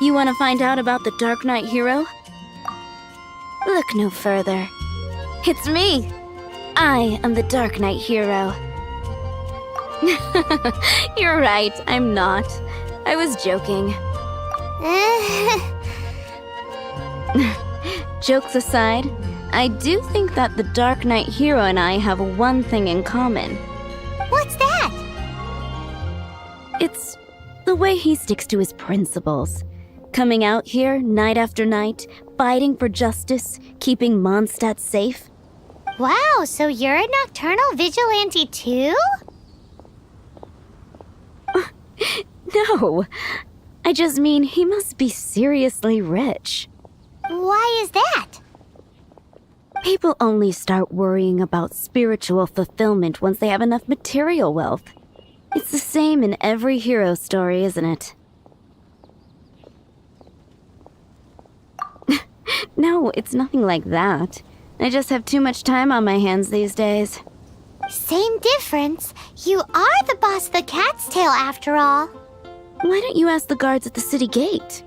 You want to find out about the Dark Knight hero? Look no further. It's me! I am the Dark Knight hero. You're right, I'm not. I was joking. Jokes aside, I do think that the Dark Knight hero and I have one thing in common. What's that? It's the way he sticks to his principles. Coming out here night after night, fighting for justice, keeping Mondstadt safe. Wow, so you're a nocturnal vigilante too? No, I just mean he must be seriously rich. Why is that? People only start worrying about spiritual fulfillment once they have enough material wealth. It's the same in every hero story, isn't it? No, it's nothing like that. I just have too much time on my hands these days. Same difference. You are the boss of the Cat's Tail after all. Why don't you ask the guards at the city gate?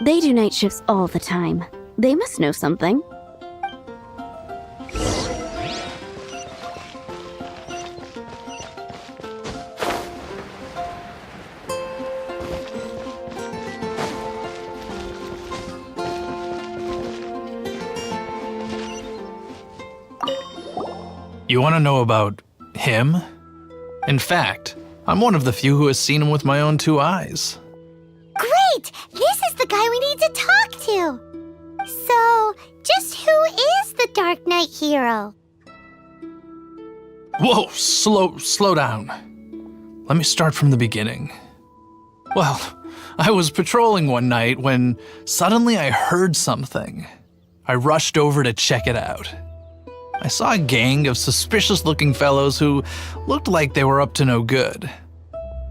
They do night shifts all the time. They must know something. You want to know about him? In fact, I'm one of the few who has seen him with my own 2 eyes. Great! This is the guy we need to talk to! So, just who is the Dark Knight hero? Whoa, slow down. Let me start from the beginning. Well, I was patrolling one night when suddenly I heard something. I rushed over to check it out. I saw a gang of suspicious-looking fellows who looked like they were up to no good.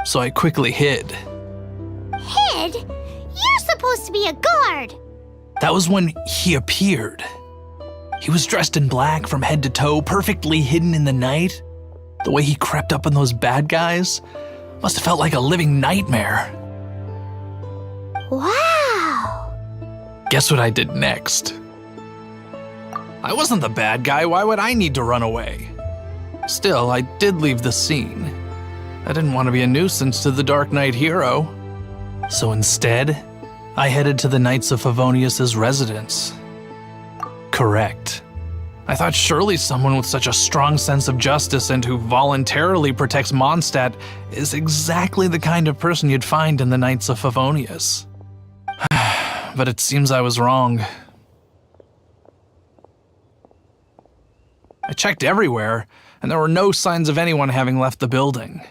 So I quickly hid. Hid? You're supposed to be a guard! That was when he appeared. He was dressed in black from head to toe, perfectly hidden in the night. The way he crept up on those bad guys must have felt like a living nightmare. Wow! Guess what I did next? I wasn't the bad guy, why would I need to run away? Still, I did leave the scene. I didn't want to be a nuisance to the Dark Knight hero. So instead, I headed to the Knights of Favonius' residence. Correct. I thought surely someone with such a strong sense of justice and who voluntarily protects Mondstadt is exactly the kind of person you'd find in the Knights of Favonius. But it seems I was wrong. I checked everywhere, and there were no signs of anyone having left the building.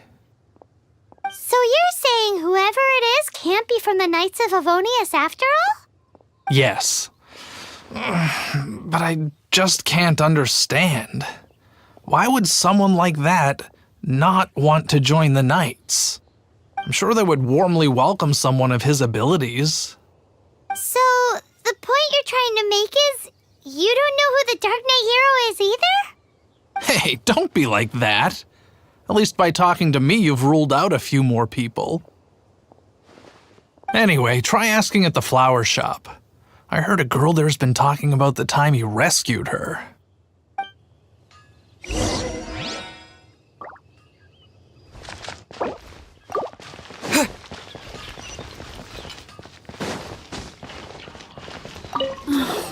So you're saying whoever it is can't be from the Knights of Favonius after all? Yes. But I just can't understand. Why would someone like that not want to join the Knights? I'm sure they would warmly welcome someone of his abilities. So, the point you're trying to make is you don't know who the Dark Knight hero is either? Hey, don't be like that. At least by talking to me, you've ruled out a few more people. Anyway, try asking at the flower shop. I heard a girl there's been talking about the time you rescued her.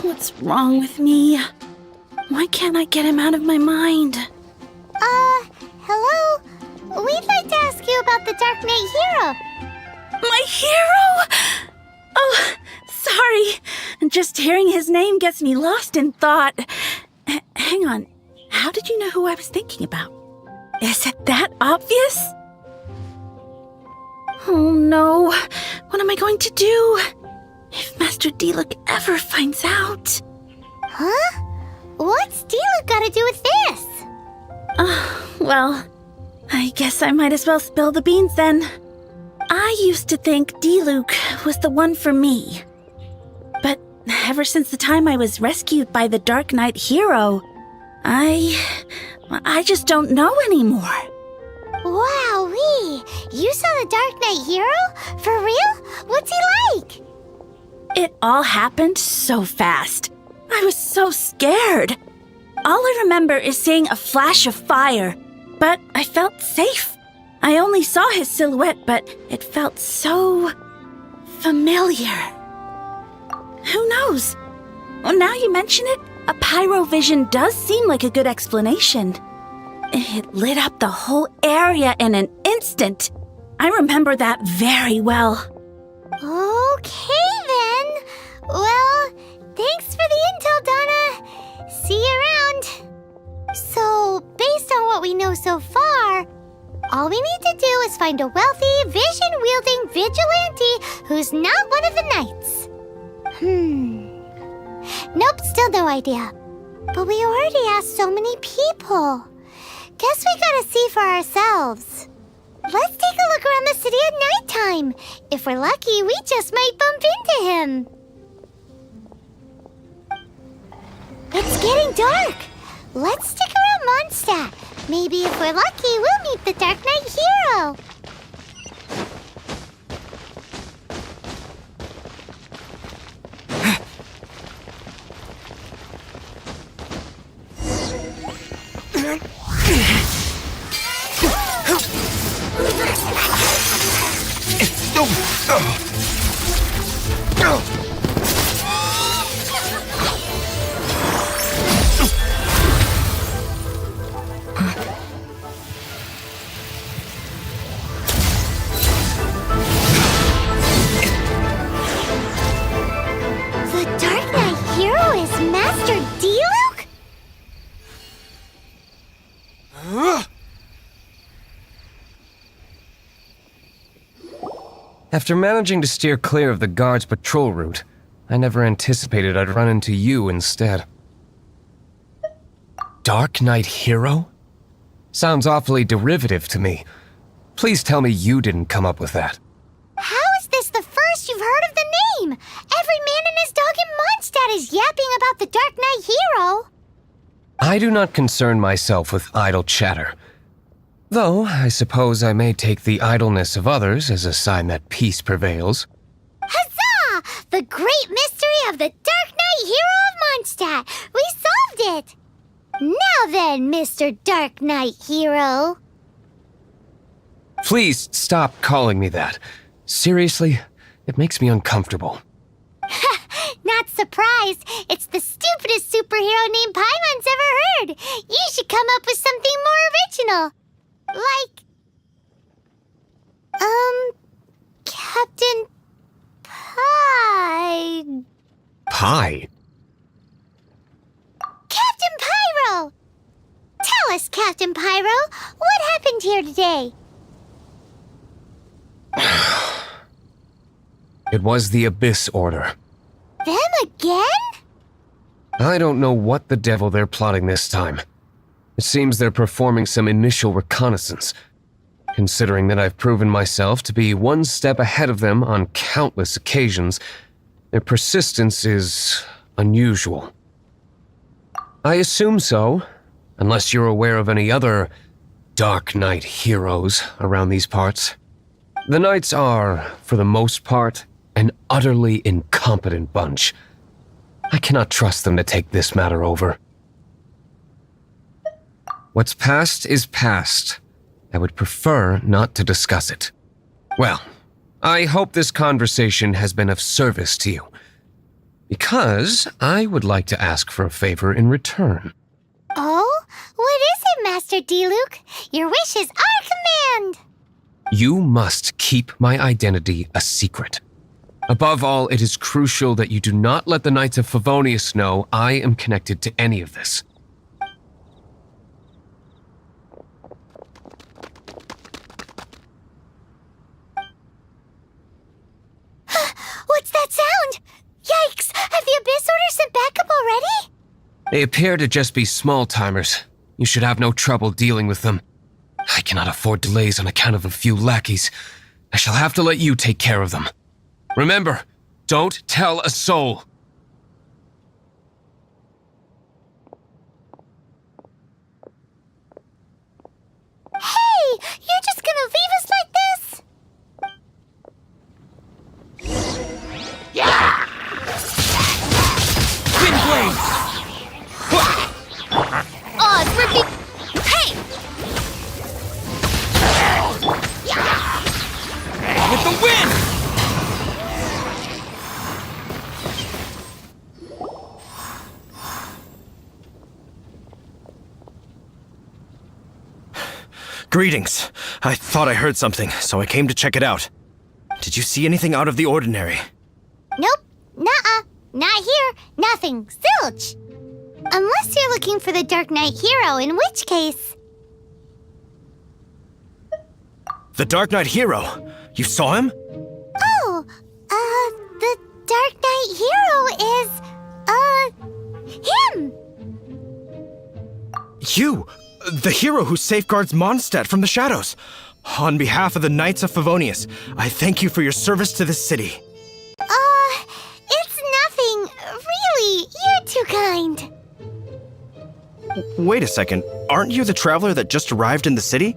What's wrong with me? Why can't I get him out of my mind? Hello? We'd like to ask you about the Dark Knight hero. My hero? Oh, sorry. Just hearing his name gets me lost in thought. Hang on. How did you know who I was thinking about? Is it that obvious? Oh no. What am I going to do? If Master Diluc ever finds out. Huh? What's Diluc got to do with this? Well, I guess I might as well spill the beans then. I used to think Diluc was the one for me. But ever since the time I was rescued by the Dark Knight hero, I just don't know anymore. Wowee! You saw the Dark Knight hero? For real? What's he like? It all happened so fast. I was so scared. All I remember is seeing a flash of fire, but I felt safe. I only saw his silhouette, but it felt so familiar. Who knows? Well, now you mention it, a pyrovision does seem like a good explanation. It lit up the whole area in an instant. I remember that very well. Okay then. Well, thanks for the intel, Donna. See you around. So, based on what we know so far, all we need to do is find a wealthy, vision-wielding vigilante who's not one of the knights. Nope, still no idea. But we already asked so many people. Guess we gotta see for ourselves. Let's take a look around the city at nighttime. If we're lucky, we just might bump into him. It's getting dark. Let's stick around Mondstadt. Maybe if we're lucky, we'll meet the Dark Knight hero. The Dark Knight hero is Master Diluc? After managing to steer clear of the guard's patrol route, I never anticipated I'd run into you instead. Dark Knight hero? Sounds awfully derivative to me. Please tell me you didn't come up with that. How is this the first you've heard of the name? Every man and his dog in Mondstadt is yapping about the Dark Knight hero. I do not concern myself with idle chatter. Though, I suppose I may take the idleness of others as a sign that peace prevails. Huzzah! The great mystery of the Dark Knight hero of Mondstadt! We solved it! Now then, Mr. Dark Knight hero. Please stop calling me that. Seriously, it makes me uncomfortable. Not surprised. It's the stupidest superhero name Paimon's ever heard. You should come up with something more original. Like, Captain Pie. Pie? Captain Pyro! Tell us, Captain Pyro, what happened here today? It was the Abyss Order. Them again? I don't know what the devil they're plotting this time. It seems they're performing some initial reconnaissance. Considering that I've proven myself to be one step ahead of them on countless occasions, their persistence is unusual. I assume so, unless you're aware of any other Dark Knight heroes around these parts. The Knights are, for the most part, an utterly incompetent bunch. I cannot trust them to take this matter over. What's past is past. I would prefer not to discuss it. Well, I hope this conversation has been of service to you, because I would like to ask for a favor in return. Oh? What is it, Master Diluc? Your wish is our command! You must keep my identity a secret. Above all, it is crucial that you do not let the Knights of Favonius know I am connected to any of this. What's that sound? Yikes! Have the Abyss Order sent backup already? They appear to just be small-timers. You should have no trouble dealing with them. I cannot afford delays on account of a few lackeys. I shall have to let you take care of them. Remember, don't tell a soul. Hey! You're just gonna leave us like this? Windblade! Oh, it's ripping. Hey! With the wind! Greetings. I thought I heard something, so I came to check it out. Did you see anything out of the ordinary? Nope. Nuh-uh. Not here. Nothing. Zilch. Unless you're looking for the Dark Knight hero, in which case... The Dark Knight hero? You saw him? Oh, the Dark Knight hero is, him! You! The hero who safeguards Mondstadt from the shadows. On behalf of the Knights of Favonius, I thank you for your service to this city. It's nothing. Really, you're too kind. Wait a second. Aren't you the traveler that just arrived in the city?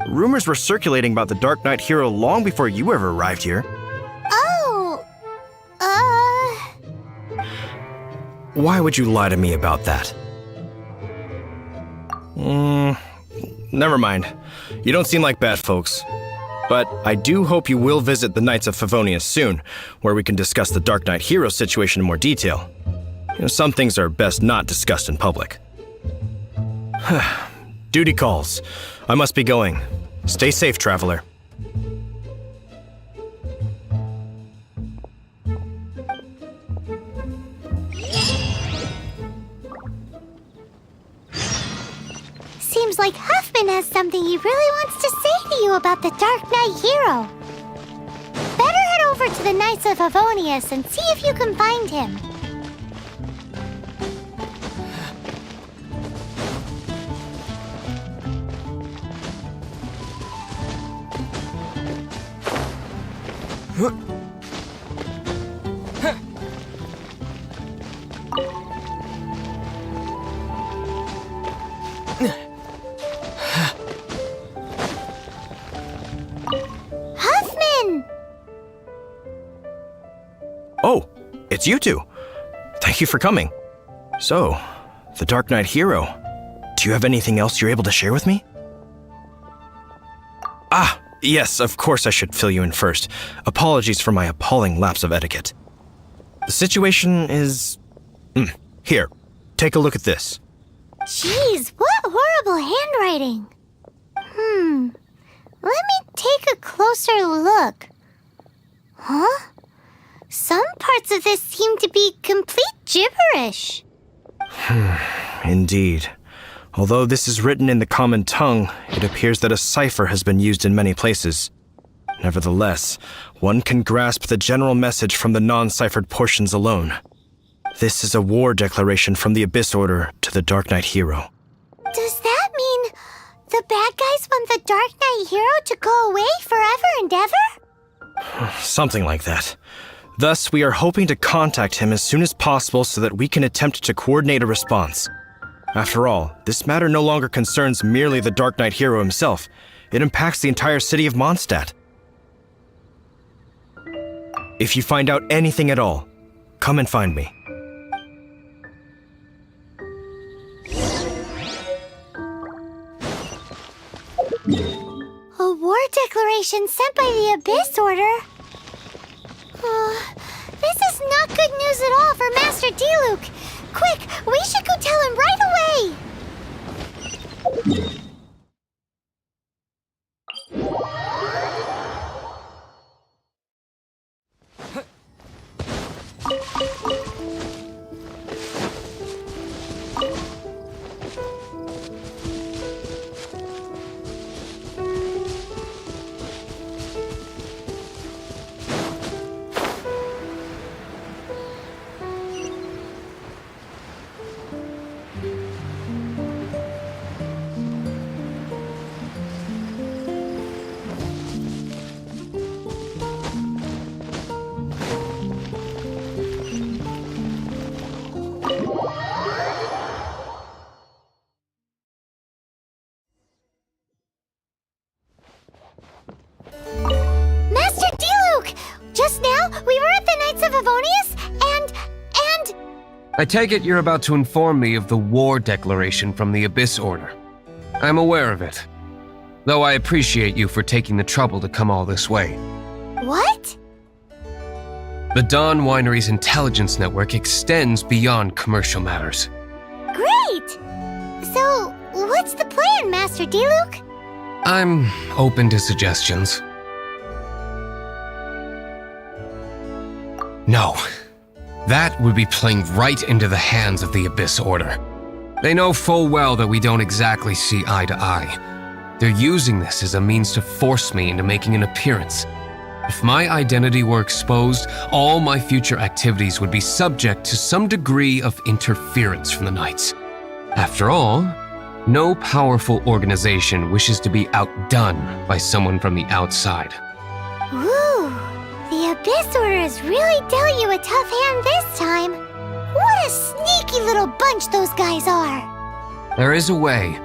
Rumors were circulating about the Dark Knight hero long before you ever arrived here. Oh, Why would you lie to me about that? Never mind. You don't seem like bad folks. But I do hope you will visit the Knights of Favonius soon, where we can discuss the Dark Knight hero situation in more detail. Some things are best not discussed in public. Duty calls. I must be going. Stay safe, traveler. seems like Huffman has something he really wants to say to you about the Dark Knight hero. Better head over to the Knights of Favonius and see if you can find him. Huffman! Oh, it's you two. Thank you for coming. So, the Dark Knight hero. Do you have anything else you're able to share with me? Ah, yes, of course I should fill you in first. Apologies for my appalling lapse of etiquette. The situation is... Here, take a look at this. Jeez, what horrible handwriting. Let me take a closer look. Huh? Some parts of this seem to be complete gibberish. Indeed. Although this is written in the common tongue, it appears that a cipher has been used in many places. Nevertheless, one can grasp the general message from the non-ciphered portions alone. This is a war declaration from the Abyss Order to the Dark Knight hero. Does that mean the bad guys want the Dark Knight hero to go away forever and ever? Something like that. Thus, we are hoping to contact him as soon as possible so that we can attempt to coordinate a response. After all, this matter no longer concerns merely the Dark Knight hero himself. It impacts the entire city of Mondstadt. If you find out anything at all, come and find me. A war declaration sent by the Abyss Order? This is not good news at all for Master Diluc. Quick, we should go tell him right away! Just now, we were at the Knights of Avonius, and... I take it you're about to inform me of the war declaration from the Abyss Order. I'm aware of it, though I appreciate you for taking the trouble to come all this way. What? The Dawn Winery's intelligence network extends beyond commercial matters. Great! So, what's the plan, Master Diluc? I'm open to suggestions. No. That would be playing right into the hands of the Abyss Order. They know full well that we don't exactly see eye to eye. They're using this as a means to force me into making an appearance. If my identity were exposed, all my future activities would be subject to some degree of interference from the Knights. After all, no powerful organization wishes to be outdone by someone from the outside. Ooh, the Abyss Order has really dealt you a tough hand this time. What a sneaky little bunch those guys are. There is a way,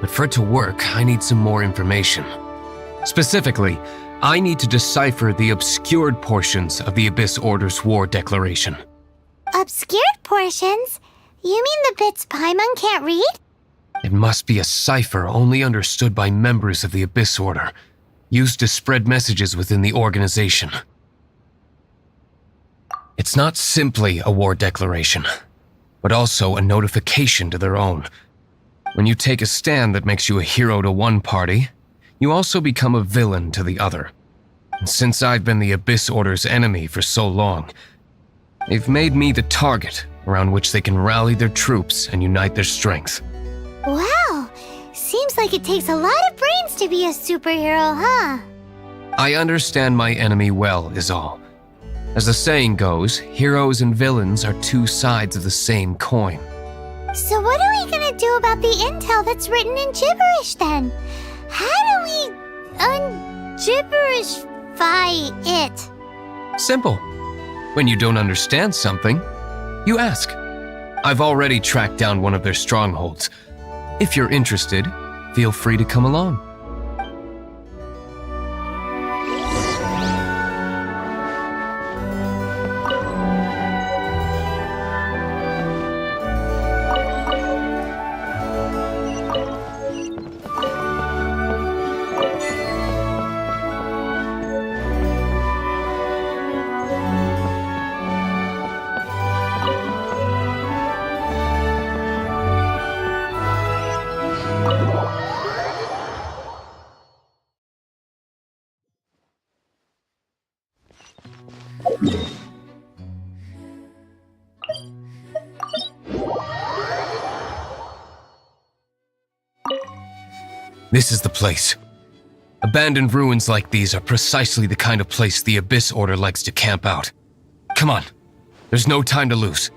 but for it to work, I need some more information. Specifically, I need to decipher the obscured portions of the Abyss Order's war declaration. Obscured portions? You mean the bits Paimon can't read? It must be a cipher only understood by members of the Abyss Order, used to spread messages within the organization. It's not simply a war declaration, but also a notification to their own. When you take a stand that makes you a hero to one party, you also become a villain to the other. And since I've been the Abyss Order's enemy for so long, they've made me the target around which they can rally their troops and unite their strength. Wow, seems like it takes a lot of brains to be a superhero, huh? I understand my enemy well, is all. As the saying goes, heroes and villains are two sides of the same coin. So what are we gonna do about the intel that's written in gibberish then? How do we un-gibberishify it? Simple. When you don't understand something, you ask. I've already tracked down one of their strongholds. If you're interested, feel free to come along. This is the place. Abandoned ruins like these are precisely the kind of place the Abyss Order likes to camp out. Come on, there's no time to lose.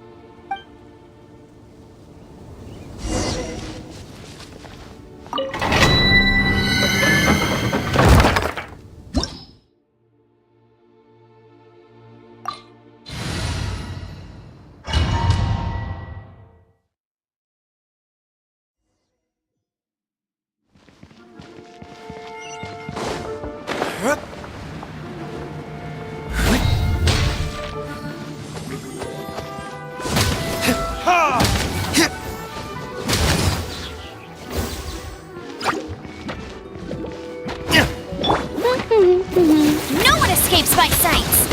No one escapes my sights!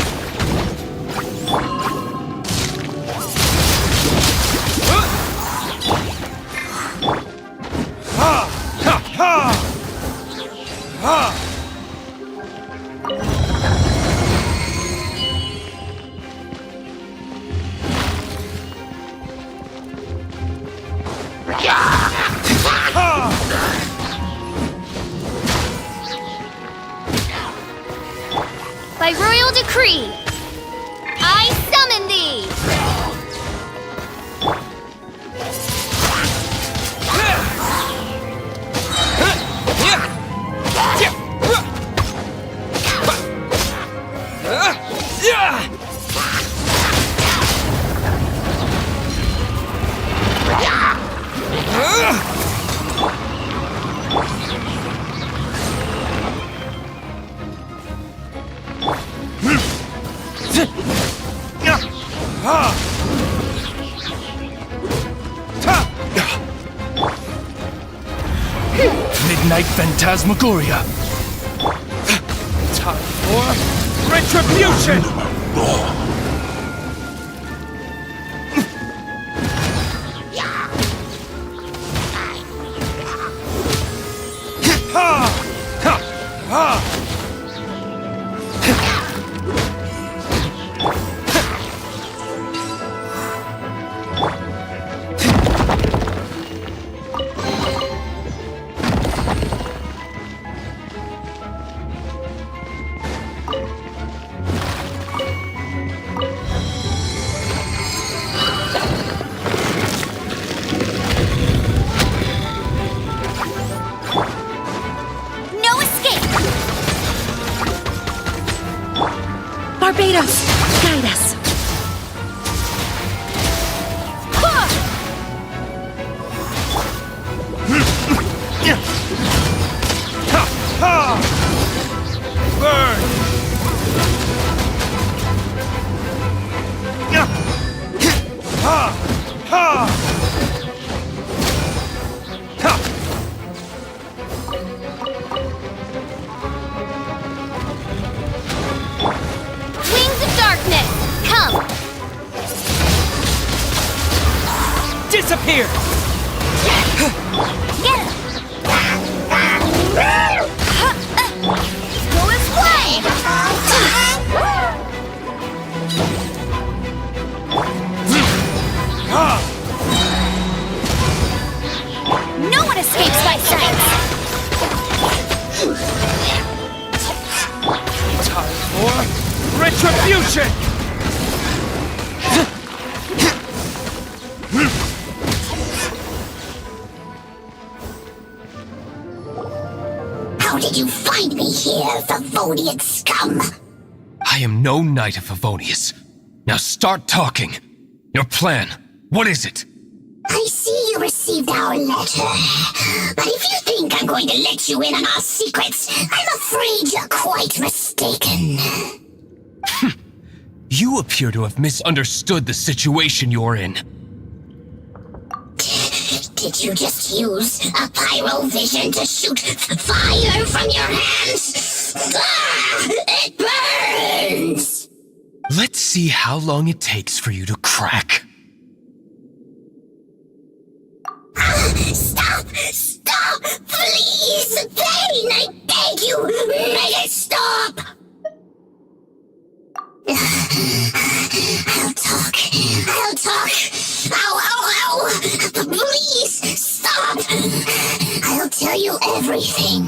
By royal decree, I summon thee! Midnight Phantasmagoria. Time for retribution! Ha! Ha! Ha! No escape! Barbados, guide us. Ha! Burn! Ha! Ha! Ha! Wings of darkness, come! Disappear! Get him! Go his way! Ha! No one escapes my sight! Time for retribution! How did you find me here, Favonian scum? I am no knight of Favonius. Now start talking. Your plan, what is it? I see you received our letter. But if you think I'm going to let you in on our secrets, I'm afraid you're quite mistaken. You appear to have misunderstood the situation you're in. Did you just use a pyrovision to shoot fire from your hands? Ah, it burns! Let's see how long it takes for you to crack. Stop! Stop! Please! Pain! I beg you! Make it stop! I'll talk. I'll talk. Ow, ow, ow! Please, stop! I'll tell you everything.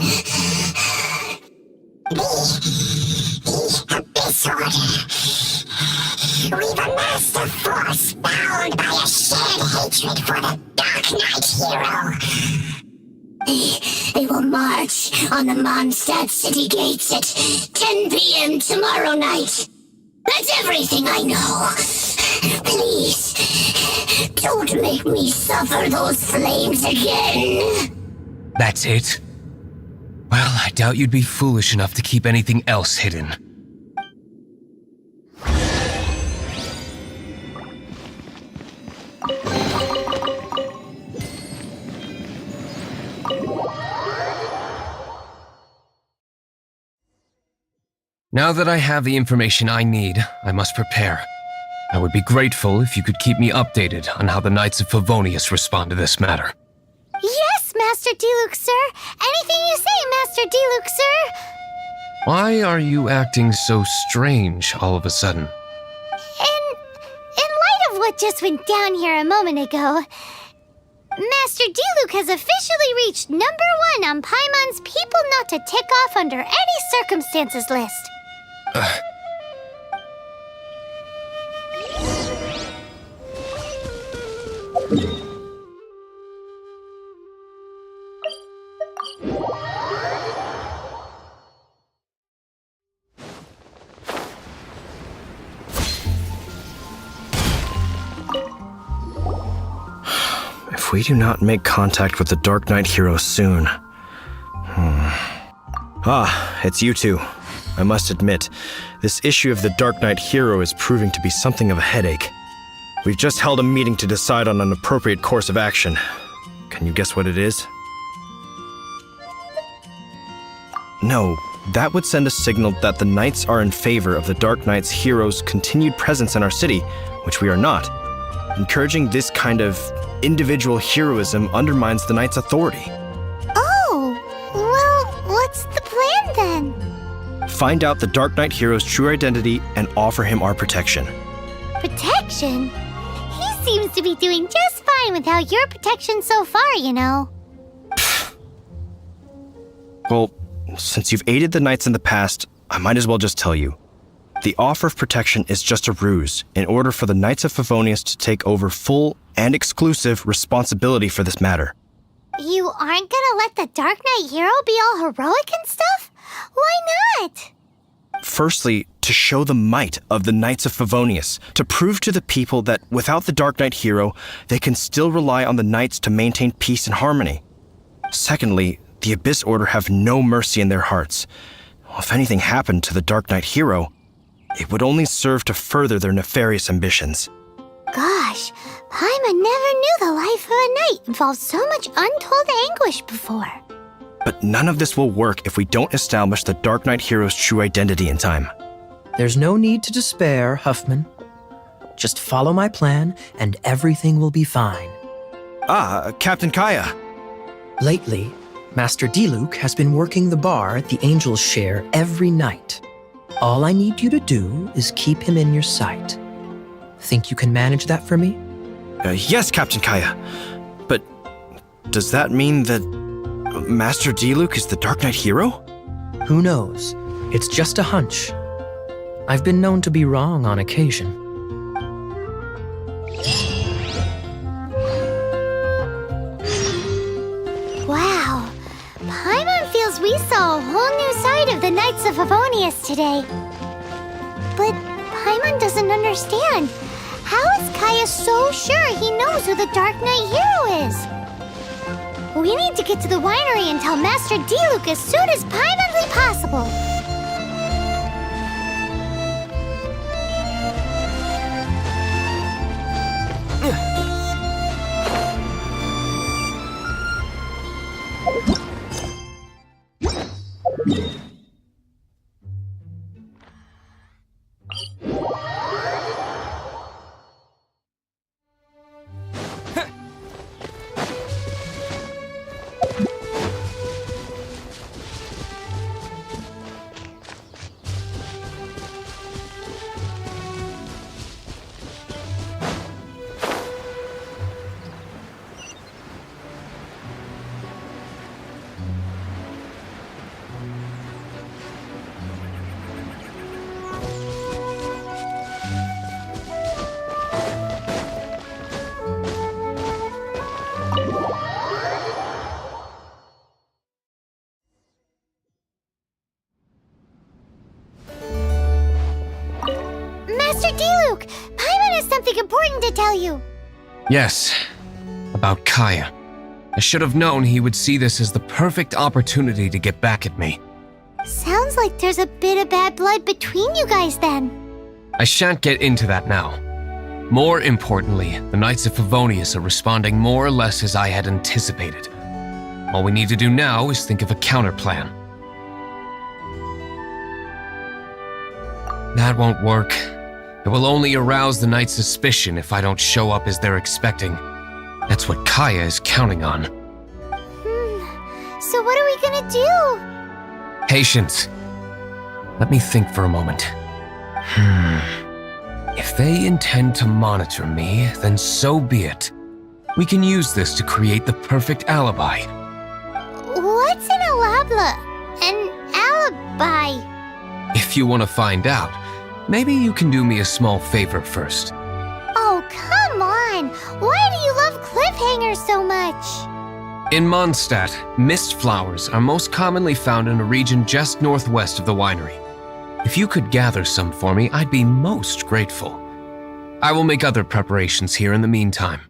This order. We've amassed a force bound by a shared hatred for the Dark Knight hero. They will march on the Mondstadt city gates at 10 p.m. tomorrow night. That's everything I know. Please, don't make me suffer those flames again. That's it? Well, I doubt you'd be foolish enough to keep anything else hidden. Now that I have the information I need, I must prepare. I would be grateful if you could keep me updated on how the Knights of Favonius respond to this matter. Yes, Master Diluc, sir! Anything you say, Master Diluc, sir! Why are you acting so strange all of a sudden? In light of what just went down here a moment ago, Master Diluc has officially reached #1 on Paimon's People Not to Tick Off Under Any Circumstances list. If we do not make contact with the Dark Knight hero soon... Ah, it's you two. I must admit, this issue of the Dark Knight hero is proving to be something of a headache. We've just held a meeting to decide on an appropriate course of action. Can you guess what it is? No, that would send a signal that the Knights are in favor of the Dark Knight's heroes' continued presence in our city, which we are not. Encouraging this kind of individual heroism undermines the Knights' authority. Oh, well, what's the plan then? Find out the Dark Knight hero's true identity and offer him our protection. Protection? He seems to be doing just fine without your protection so far, you know. Well, since you've aided the Knights in the past, I might as well just tell you. The offer of protection is just a ruse in order for the Knights of Favonius to take over full and exclusive responsibility for this matter. You aren't gonna let the Dark Knight hero be all heroic and stuff? Why not? Firstly, to show the might of the Knights of Favonius, to prove to the people that without the Dark Knight hero, they can still rely on the Knights to maintain peace and harmony. Secondly, the Abyss Order have no mercy in their hearts. If anything happened to the Dark Knight hero, it would only serve to further their nefarious ambitions. Gosh, Paimon never knew the life of a knight involved so much untold anguish before. But none of this will work if we don't establish the Dark Knight hero's true identity in time. There's no need to despair, Huffman. Just follow my plan and everything will be fine. Captain Kaya. Lately, Master Diluc has been working the bar at the Angel's Share every night. All I need you to do is keep him in your sight. Think you can manage that for me? Yes, Captain Kaya. But does that mean that Master Diluc is the Dark Knight hero? Who knows? It's just a hunch. I've been known to be wrong on occasion. Wow, Paimon feels we saw a whole new side of the Knights of Favonius today. But Paimon doesn't understand. How is Kaya so sure he knows who the Dark Knight hero is? We need to get to the winery and tell Master Diluc as soon as Paimonly possible. Master Diluc, Paimon has something important to tell you. Yes, about Kaya. I should have known he would see this as the perfect opportunity to get back at me. Sounds like there's a bit of bad blood between you guys then. I shan't get into that now. More importantly, the Knights of Favonius are responding more or less as I had anticipated. All we need to do now is think of a counterplan. That won't work. It will only arouse the Knights' suspicion if I don't show up as they're expecting. That's what Kaya is counting on. So what are we gonna do? Patience. Let me think for a moment. If they intend to monitor me, then so be it. We can use this to create the perfect alibi. What's an alabla? An alibi? If you want to find out, maybe you can do me a small favor first. Oh, come on! Why do you love cliffhangers so much? In Mondstadt, mist flowers are most commonly found in a region just northwest of the winery. If you could gather some for me, I'd be most grateful. I will make other preparations here in the meantime.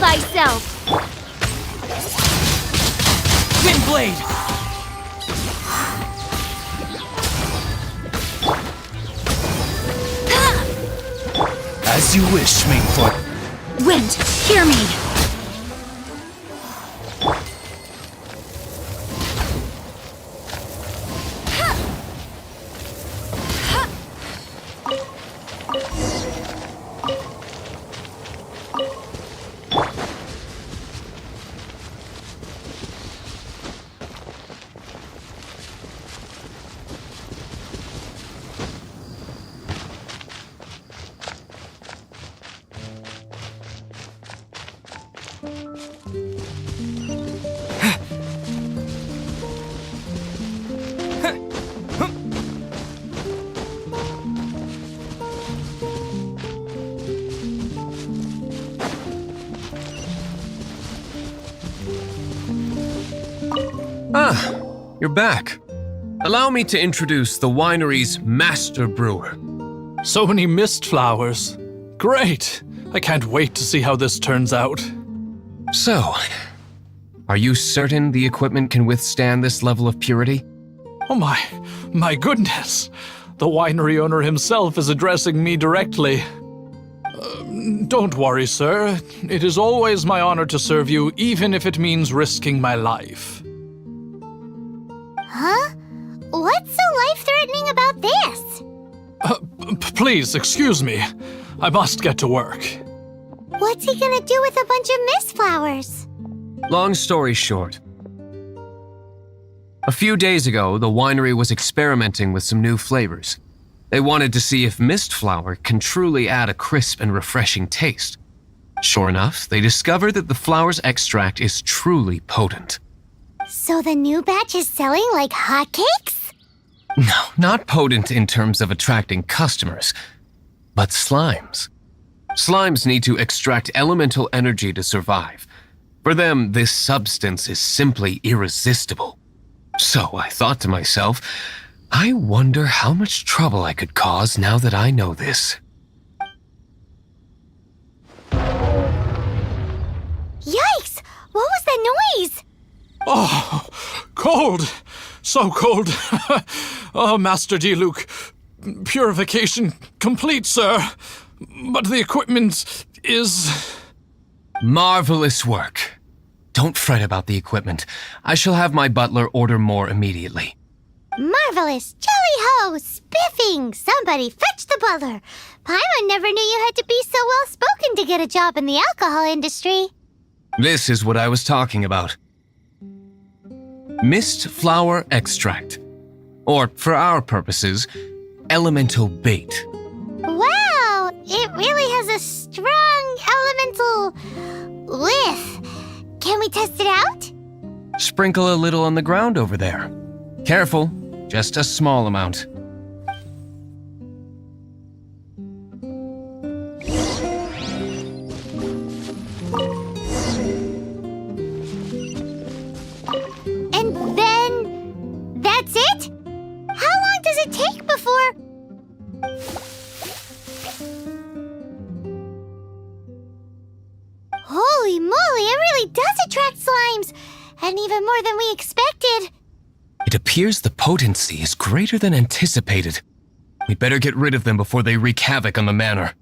thyself! Windblade! As you wish, Maidfoot. Wind, hear me! Ah, you're back. Allow me to introduce the winery's master brewer. So many mist flowers. Great! I can't wait to see how this turns out. So, are you certain the equipment can withstand this level of purity? Oh my goodness! The winery owner himself is addressing me directly. Don't worry, sir. It is always my honor to serve you, even if it means risking my life. Huh? What's so life-threatening about this? Please, excuse me. I must get to work. What's he gonna do with a bunch of mist flowers? Long story short. A few days ago, the winery was experimenting with some new flavors. They wanted to see if mist flower can truly add a crisp and refreshing taste. Sure enough, they discovered that the flower's extract is truly potent. So the new batch is selling like hotcakes? No, not potent in terms of attracting customers, but slimes. Slimes need to extract elemental energy to survive. For them, this substance is simply irresistible. So I thought to myself, I wonder how much trouble I could cause now that I know this. Yikes! What was that noise? Oh, cold! So cold! Oh, Master Diluc, purification complete, sir. But the equipment is... Marvelous work. Don't fret about the equipment. I shall have my butler order more immediately. Marvelous! Jolly-ho! Spiffing! Somebody fetch the butler! Paimon never knew you had to be so well-spoken to get a job in the alcohol industry. This is what I was talking about. Mist flower extract. Or, for our purposes, elemental bait. Wow! It really has a strong elemental whiff. Can we test it out? Sprinkle a little on the ground over there. Careful, just a small amount. And then... that's it? How long does it take before... Holy moly, it really does attract slimes! And even more than we expected. It appears the potency is greater than anticipated. We better get rid of them before they wreak havoc on the manor.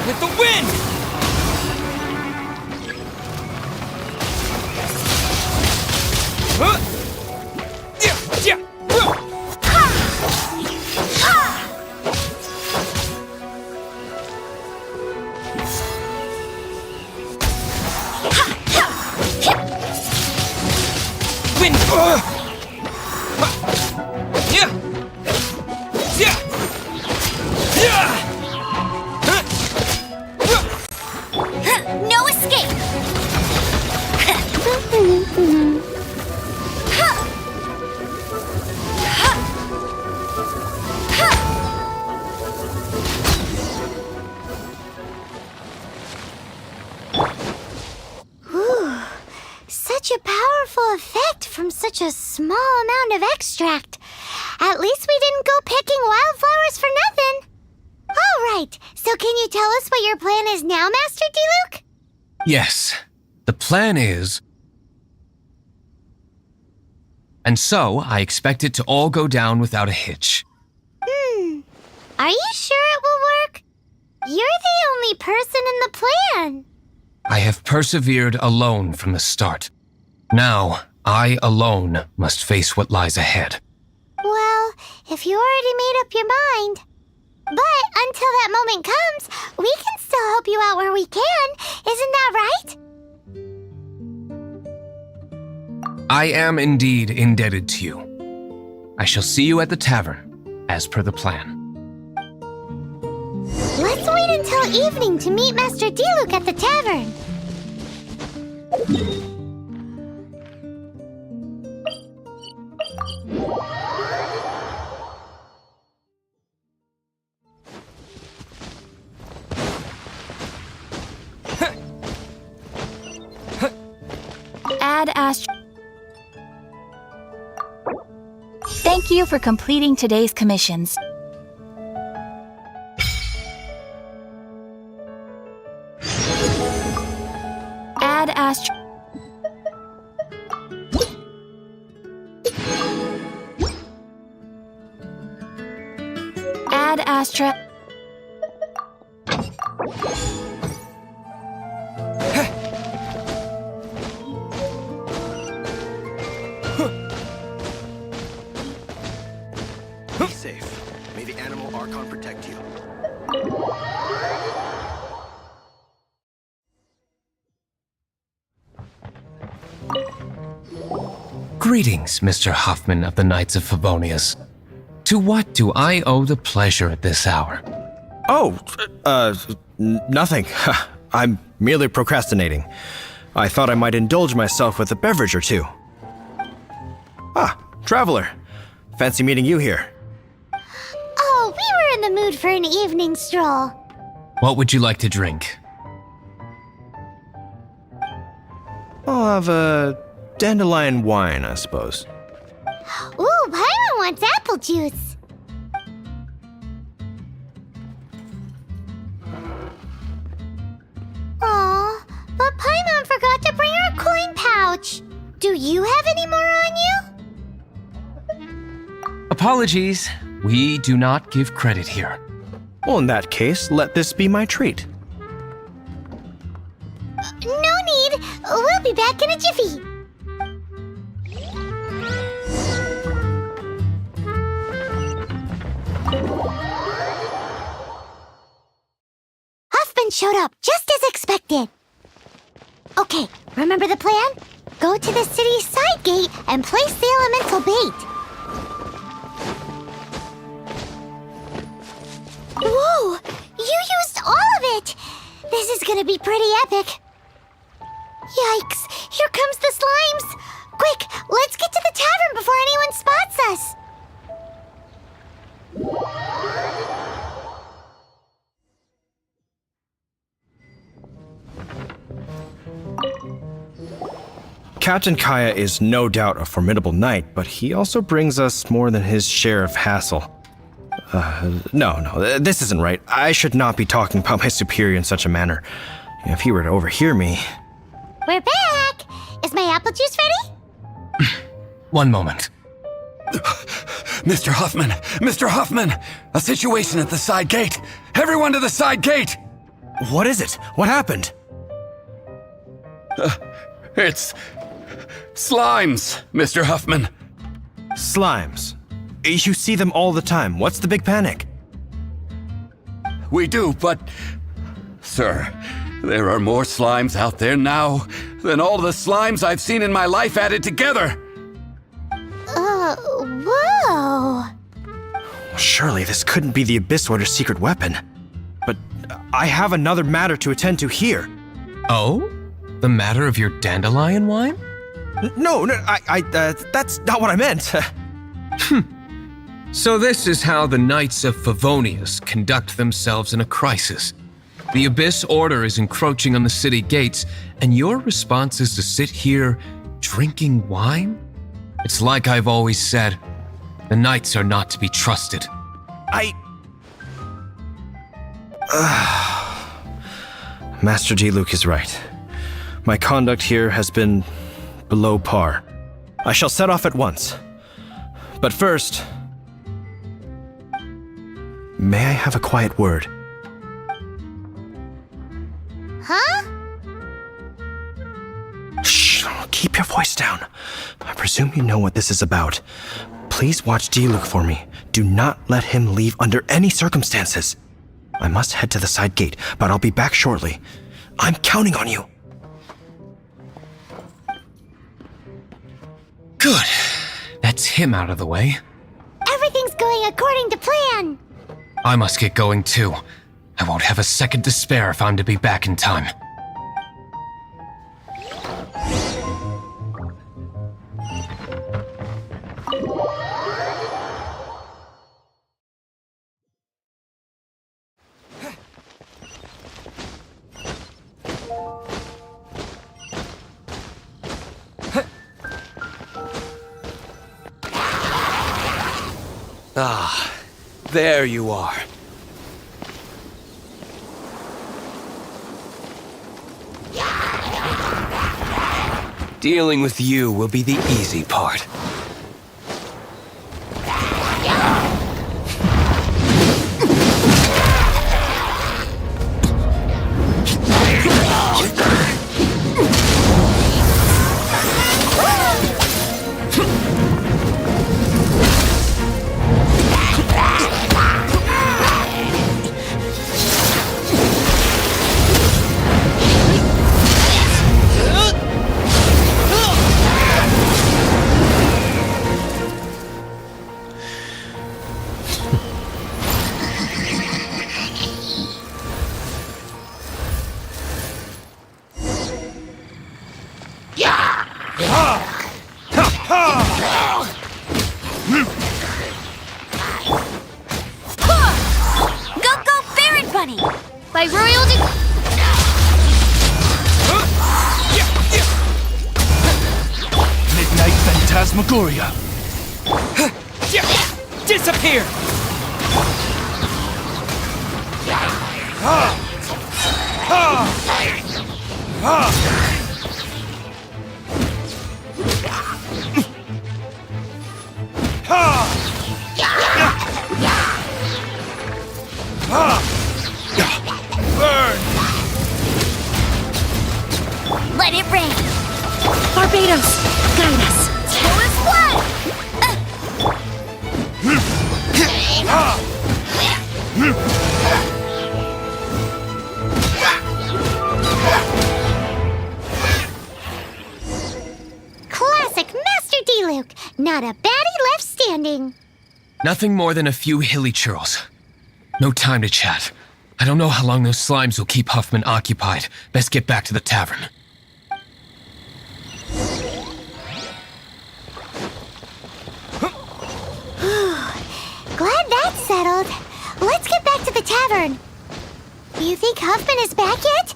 With the wind! a small amount of extract. At least we didn't go picking wildflowers for nothing. All right, so can you tell us what your plan is now, Master Diluc? Yes, the plan is... And so, I expect it to all go down without a hitch. Are you sure it will work? You're the only person in the plan. I have persevered alone from the start. Now, I alone must face what lies ahead. Well, if you already made up your mind. But until that moment comes, we can still help you out where we can. Isn't that right? I am indeed indebted to you. I shall see you at the tavern, as per the plan. Let's wait until evening to meet Master Diluc at the tavern. Add Astro. Thank you for completing today's commissions. Add Astro. Add Astra. Be safe. May the animal Archon protect you. Greetings, Mr. Huffman of the Knights of Favonius. To what do I owe the pleasure at this hour? Oh, nothing. I'm merely procrastinating. I thought I might indulge myself with a beverage or two. Ah, traveler. Fancy meeting you here. Oh, we were in the mood for an evening stroll. What would you like to drink? I'll have a dandelion wine, I suppose. Ooh, Paimon wants apple juice. Aw, but Paimon forgot to bring her coin pouch. Do you have any more on you? Apologies, we do not give credit here. Well, in that case, let this be my treat. No need. We'll be back in a jiffy. Huffman showed up just as expected. Okay, remember the plan? Go to the city's side gate and place the elemental bait. Whoa! You used all of it! This is gonna be pretty epic. Yikes! Here comes the slimes! Quick, let's get to the tavern before anyone spots us! Captain Kaya is no doubt a formidable knight, but he also brings us more than his share of hassle. No, this isn't right. I should not be talking about my superior in such a manner. If he were to overhear me... We're back! Is my apple juice ready? One moment. Mr. Huffman! Mr. Huffman! A situation at the side gate! Everyone to the side gate! What is it? What happened? It's... slimes, Mr. Huffman. Slimes. You see them all the time. What's the big panic? We do, but... Sir, there are more slimes out there now than all the slimes I've seen in my life added together! Whoa! Surely this couldn't be the Abyss Order's secret weapon. But I have another matter to attend to here. Oh? The matter of your dandelion wine? No, that's not what I meant. So this is how the Knights of Favonius conduct themselves in a crisis. The Abyss Order is encroaching on the city gates, and your response is to sit here drinking wine? It's like I've always said, the knights are not to be trusted. Master Diluc is right. My conduct here has been below par. I shall set off at once. But first, may I have a quiet word? Huh? Shh, keep your voice down. I presume you know what this is about. Please watch Diluc for me. Do not let him leave under any circumstances. I must head to the side gate, but I'll be back shortly. I'm counting on you. Good. That's him out of the way. Everything's going according to plan. I must get going too. I won't have a second to spare if I'm to be back in time. Ah, there you are. Dealing with you will be the easy part. By royal Midnight Phantasmagoria. Disappear! Burn! Let it rain. Barbados, guide us. Kill is blood. Classic Master Diluc. Not a baddie left standing. Nothing more than a few hilly churls. No time to chat. I don't know how long those slimes will keep Huffman occupied. Best get back to the tavern. Glad that's settled. Let's get back to the tavern. You think Huffman is back yet?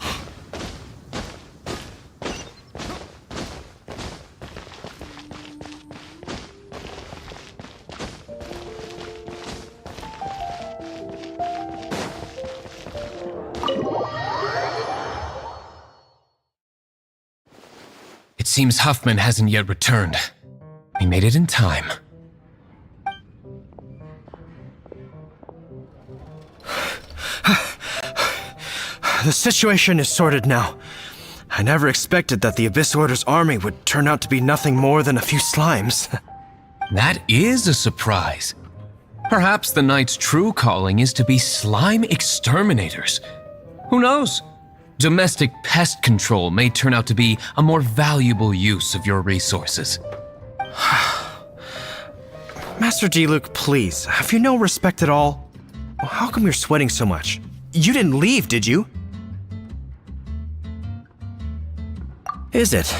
It seems Huffman hasn't yet returned. We made it in time. The situation is sorted now. I never expected that the Abyss Order's army would turn out to be nothing more than a few slimes. That is a surprise. Perhaps the Knight's true calling is to be slime exterminators. Who knows? Domestic pest control may turn out to be a more valuable use of your resources. Master Diluc, please, have you no respect at all? How come you're sweating so much? You didn't leave, did you? Is it?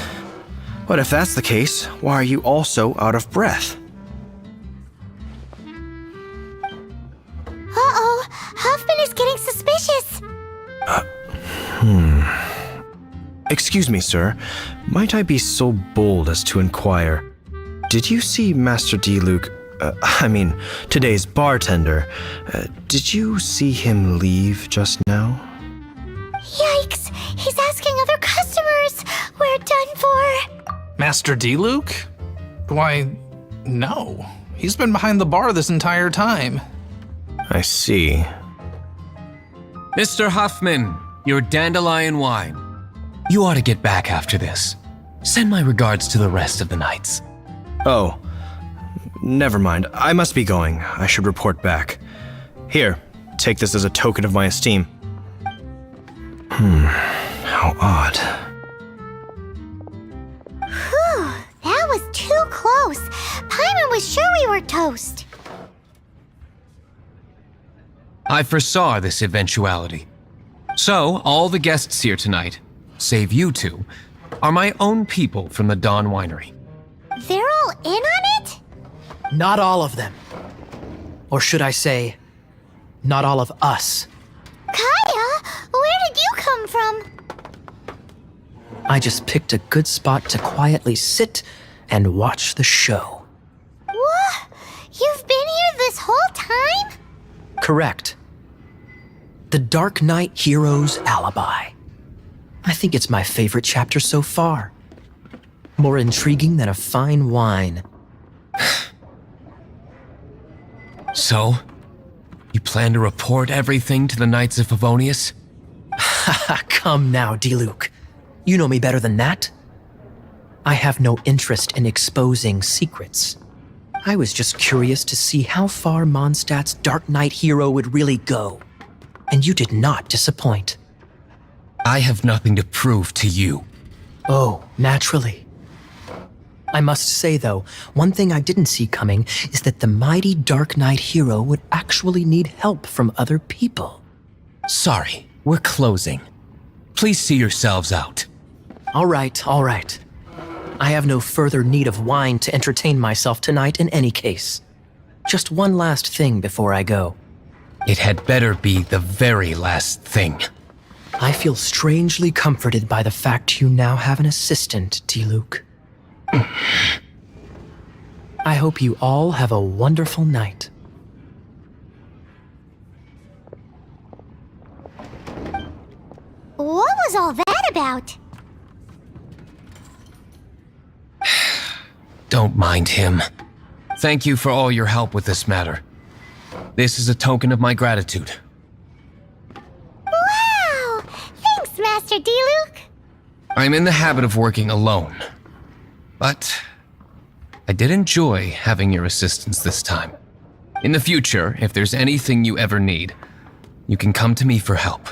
But if that's the case, why are you also out of breath? Uh-oh, Huffman is getting suspicious. Excuse me, sir. Might I be so bold as to inquire? Did you see Master Diluc, today's bartender? Did you see him leave just now? Yikes! He's asking other customers! We're done for! Master Diluc? Why, no. He's been behind the bar this entire time. I see. Mr. Huffman, your dandelion wine. You ought to get back after this. Send my regards to the rest of the knights. Oh, never mind. I must be going. I should report back. Here, take this as a token of my esteem. How odd. Whew, that was too close. Paimon was sure we were toast. I foresaw this eventuality. So, all the guests here tonight, save you two, are my own people from the Dawn Winery. They're all in on it? Not all of them. Or should I say, not all of us. Kaya, where did you come from? I just picked a good spot to quietly sit and watch the show. What? You've been here this whole time? Correct. The Dark Knight Hero's Alibi. I think it's my favorite chapter so far. More intriguing than a fine wine. So, you plan to report everything to the Knights of Favonius? Come now, Diluc. You know me better than that. I have no interest in exposing secrets. I was just curious to see how far Mondstadt's Dark Knight hero would really go. And you did not disappoint. I have nothing to prove to you. Oh, naturally. I must say, though, one thing I didn't see coming is that the mighty Dark Knight hero would actually need help from other people. Sorry, we're closing. Please see yourselves out. All right. I have no further need of wine to entertain myself tonight in any case. Just one last thing before I go. It had better be the very last thing. I feel strangely comforted by the fact you now have an assistant, Diluc. I hope you all have a wonderful night. What was all that about? Don't mind him. Thank you for all your help with this matter. This is a token of my gratitude. Wow! Thanks, Master Diluc. I'm in the habit of working alone, but I did enjoy having your assistance this time. In the future, if there's anything you ever need, you can come to me for help.